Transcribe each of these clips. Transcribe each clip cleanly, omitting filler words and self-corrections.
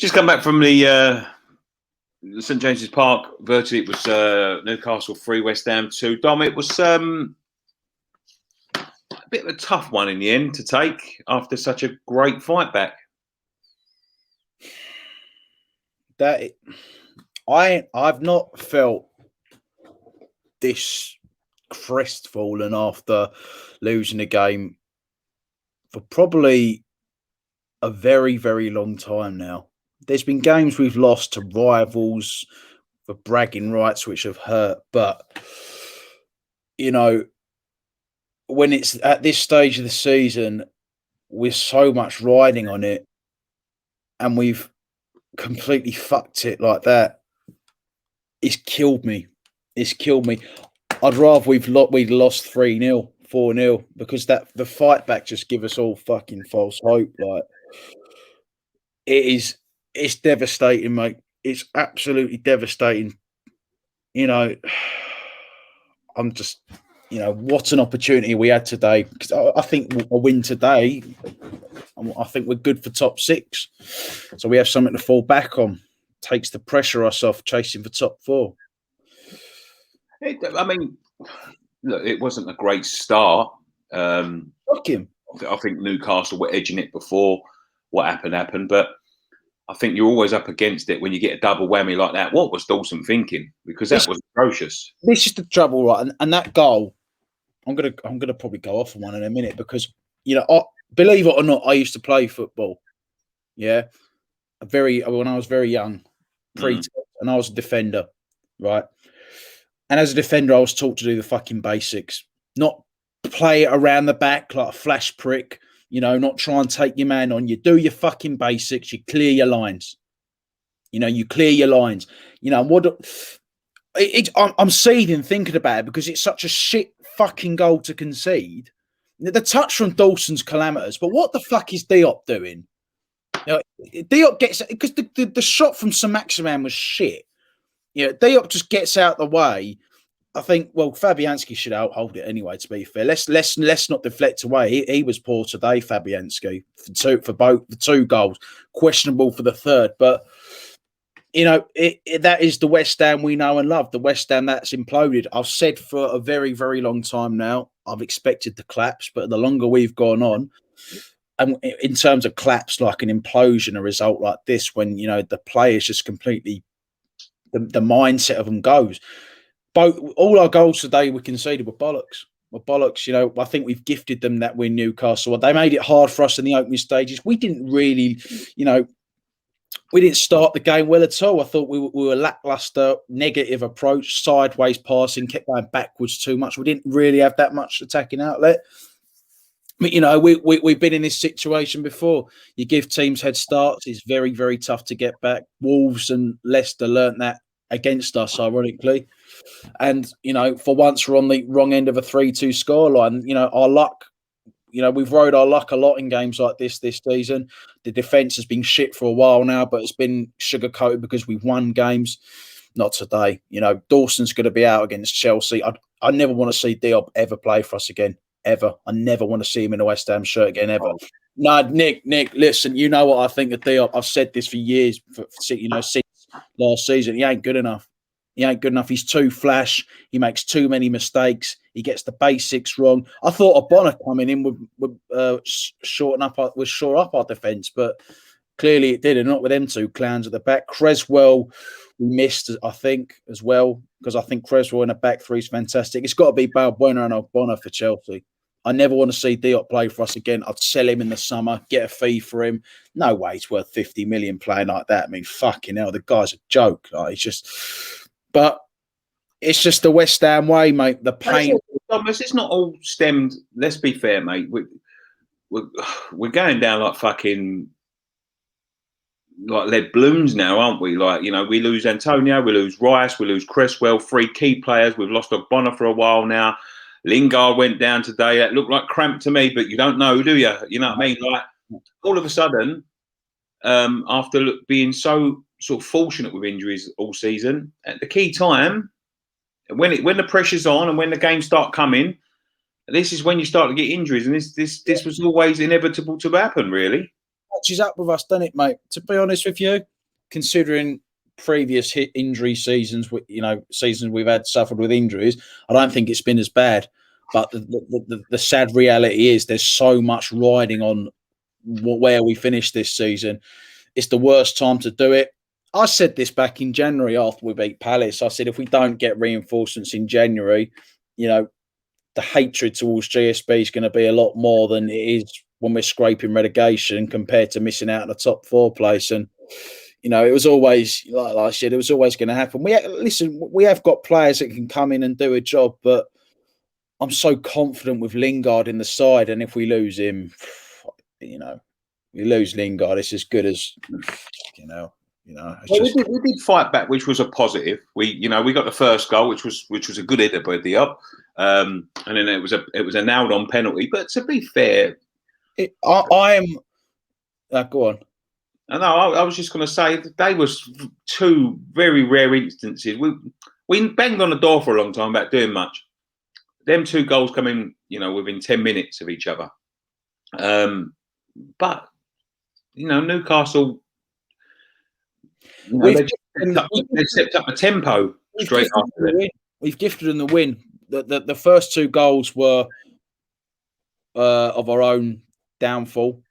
Just come back from the St James's Park. Virtually, it was Newcastle 3, West Ham 2. Dom, it was a bit of a tough one in the end to take after such a great fight back. I've not felt this crestfallen after losing a game for probably a very, very long time now. There's been games we've lost to rivals for bragging rights, which have hurt. But, you know, when it's at this stage of the season, with so much riding on it, and we've completely fucked it like that, it's killed me. It's killed me. I'd rather we'd lost 3-0, 4-0, because the fight back just give us all fucking false hope. Like, it's devastating, mate. It's absolutely devastating. You know, I'm just, what an opportunity we had today. Because I think a win today, I think we're good for top 6. So we have something to fall back on. Takes the pressure off chasing for top 4. I mean, look, it wasn't a great start. Fuck him. I think Newcastle were edging it before what happened. But I think you're always up against it when you get a double whammy like that. What was Dawson thinking? Because that was atrocious. This is the trouble, right? And that goal, I'm gonna probably go off on one in a minute because believe it or not, I used to play football. Yeah, when I was very young, and I was a defender, right? And as a defender, I was taught to do the fucking basics, not play it around the back like a flash prick. Not try and take your man on. You do your fucking basics. You clear your lines. You clear your lines. I'm seething thinking about it because it's such a shit fucking goal to concede. The touch from Dawson's calamitous, but what the fuck is Diop doing? Diop gets, because the shot from Saint-Maximin was shit. Diop just gets out the way. I think, well, Fabianski should hold it anyway, to be fair. Let's not deflect away. He was poor today, Fabianski, for both the 2 goals. Questionable for the third. But, that is the West Ham we know and love. The West Ham that's imploded. I've said for a very, very long time now, I've expected the collapse. But the longer we've gone on, and in terms of collapse, like an implosion, a result like this, when, the players just completely, the mindset of them goes. All our goals today we conceded were bollocks. I think we've gifted them that win, Newcastle. They made it hard for us in the opening stages. We didn't really, we didn't start the game well at all. I thought we were lackluster, negative approach, sideways passing, kept going backwards too much. We didn't really have that much attacking outlet. But, we've been in this situation before. You give teams head starts. It's very, very tough to get back. Wolves and Leicester learnt that against us, ironically. And, for once we're on the wrong end of a 3-2 scoreline. Our luck, we've rode our luck a lot in games like this season. The defence has been shit for a while now, but it's been sugar-coated because we've won games. Not today. Dawson's going to be out against Chelsea. I never want to see Diop ever play for us again, ever. I never want to see him in a West Ham shirt again, ever. No, Nick, listen, you know what I think of Diop. I've said this for years, since last season. He ain't good enough. He's too flash. He makes too many mistakes. He gets the basics wrong. I thought Obonna coming in would shore up our defence, but clearly it didn't. Not with them 2 clowns at the back. Cresswell we missed, I think, as well, because I think Cresswell in the back 3 is fantastic. It's got to be Balbuena and Obonna for Chelsea. I never want to see Diop play for us again. I'd sell him in the summer, get a fee for him. No way he's worth 50 million playing like that. I mean, fucking hell, the guy's a joke. Like, but it's just the West Ham way, mate. The pain. Thomas, it's not all stemmed. Let's be fair, mate. We're going down like fucking like lead balloons now, aren't we? Like, we lose Antonio, we lose Rice, we lose Cresswell, 3 key players. We've lost Ogbonna for a while now. Lingard went down today. That looked like cramp to me, but you don't know, do you? You know what I mean? Like, all of a sudden, after being so sort of fortunate with injuries all season, at the key time, when the pressure's on and when the games start coming, this is when you start to get injuries, and this was always inevitable to happen, really. Catches up with us, doesn't it, mate? To be honest with you, considering previous injury seasons, seasons we've had suffered with injuries, I don't think it's been as bad. But the sad reality is there's so much riding on where we finish this season. It's the worst time to do it. I said this back in January after we beat Palace. I said if we don't get reinforcements in January, the hatred towards GSB is going to be a lot more than it is when we're scraping relegation compared to missing out on the top 4 place. And it was always, like I said, it was always going to happen. We have got players that can come in and do a job, but I'm so confident with Lingard in the side, and if we lose him, we lose Lingard, it's as good as, we did fight back, which was a positive. We got the first goal, which was a good hit by Diop, and then it was a nailed on penalty. But to be fair, I am. Go on. I know. I was just going to say they was 2 very rare instances. We banged on the door for a long time about doing much. Them 2 goals come in, within 10 minutes of each other. But Newcastle, they stepped up the tempo straight after it. We've gifted them the win. The first 2 goals were of our own downfall.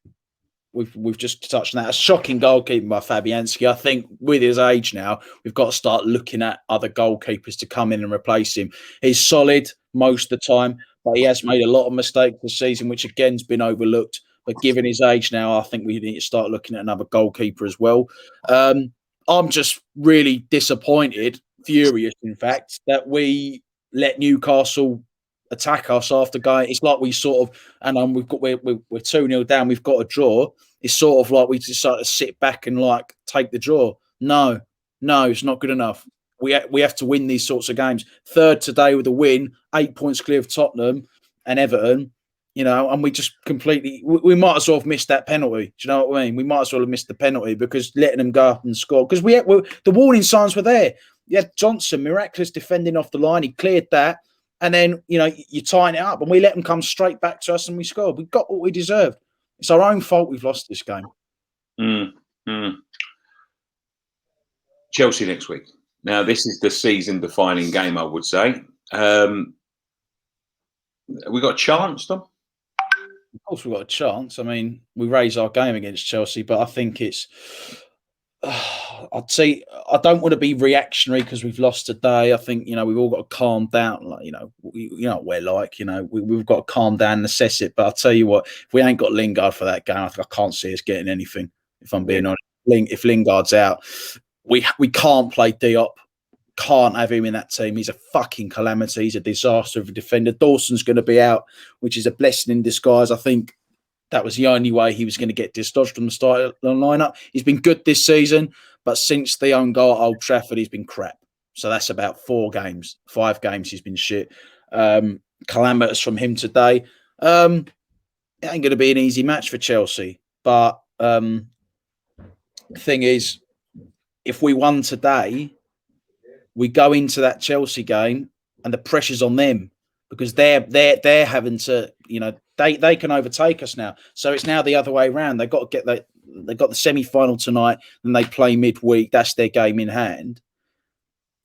We've just touched on that. A shocking goalkeeping by Fabianski. I think with his age now, we've got to start looking at other goalkeepers to come in and replace him. He's solid most of the time, but he has made a lot of mistakes this season, which again's been overlooked. But given his age now, I think we need to start looking at another goalkeeper as well. I'm just really disappointed, furious, in fact, that we let Newcastle attack us after going. It's like we sort of, and we're 2-0 down. We've got a draw. It's sort of like we just sort of sit back and take the draw. No, it's not good enough. We have to win these sorts of games. 3rd today with a win, 8 points clear of Tottenham and Everton. And we just completely. We might as well have missed that penalty. Do you know what I mean? We might as well have missed the penalty because letting them go up and score, because the warning signs were there. You had Johnson, miraculous defending off the line. He cleared that. And then, you tighten it up and we let them come straight back to us and we scored. We got what we deserved. It's our own fault we've lost this game. Chelsea next week. Now, this is the season-defining game, I would say. We got a chance, Tom? Of course we've got a chance. I mean, we raise our game against Chelsea, but I think it's... I'd say I don't want to be reactionary because we've lost today. I think we've all got to calm down. What we're like. We've got to calm down and assess it. But I'll tell you what, if we ain't got Lingard for that game, I can't see us getting anything. If I'm being honest, if Lingard's out, we can't play Diop. Can't have him in that team. He's a fucking calamity. He's a disaster of a defender. Dawson's going to be out, which is a blessing in disguise. I think that was the only way he was going to get dislodged from the start of the lineup. He's been good this season, but since the own goal at Old Trafford, he's been crap. So that's about 5 games he's been shit. Calamitous from him today. It ain't going to be an easy match for Chelsea. But the thing is, if we won today, we go into that Chelsea game and the pressure's on them because they're having to, they can overtake us now. So it's now the other way around. They've got to get that. They've got the semi-final tonight and they play midweek. That's their game in hand.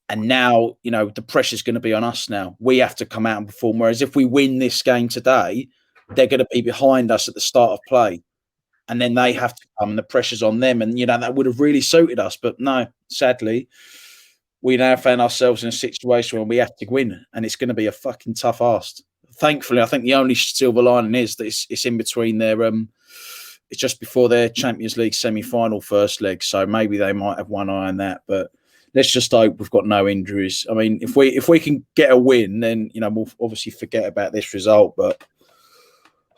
And now, the pressure's going to be on us now. We have to come out and perform. Whereas if we win this game today, they're going to be behind us at the start of play. And then they have to come and the pressure's on them. And, that would have really suited us. But no, sadly, we now found ourselves in a situation where we have to win. And it's going to be a fucking tough ask. Thankfully, I think the only silver lining is that it's in between their it's just before their Champions League semi-final first leg, so maybe they might have one eye on that. But let's just hope we've got no injuries. I mean, if we can get a win, then we'll obviously forget about this result. But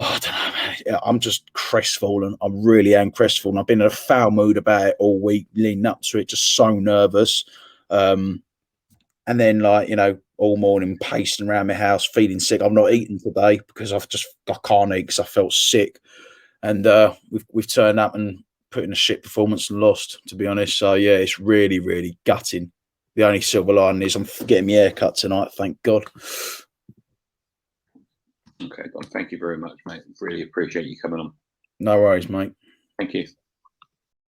I don't know, man. Yeah, I'm just crestfallen. I really am crestfallen. I've been in a foul mood about it all week, leading up to it, just so nervous. And then all morning pacing around my house, feeling sick. I've not eaten today because I can't eat because I felt sick. And we've turned up and put in a shit performance and lost, to be honest. So, yeah, it's really, really gutting. The only silver lining is I'm getting my hair cut tonight, thank God. Okay, Don, thank you very much, mate. Really appreciate you coming on. No worries, mate. Thank you.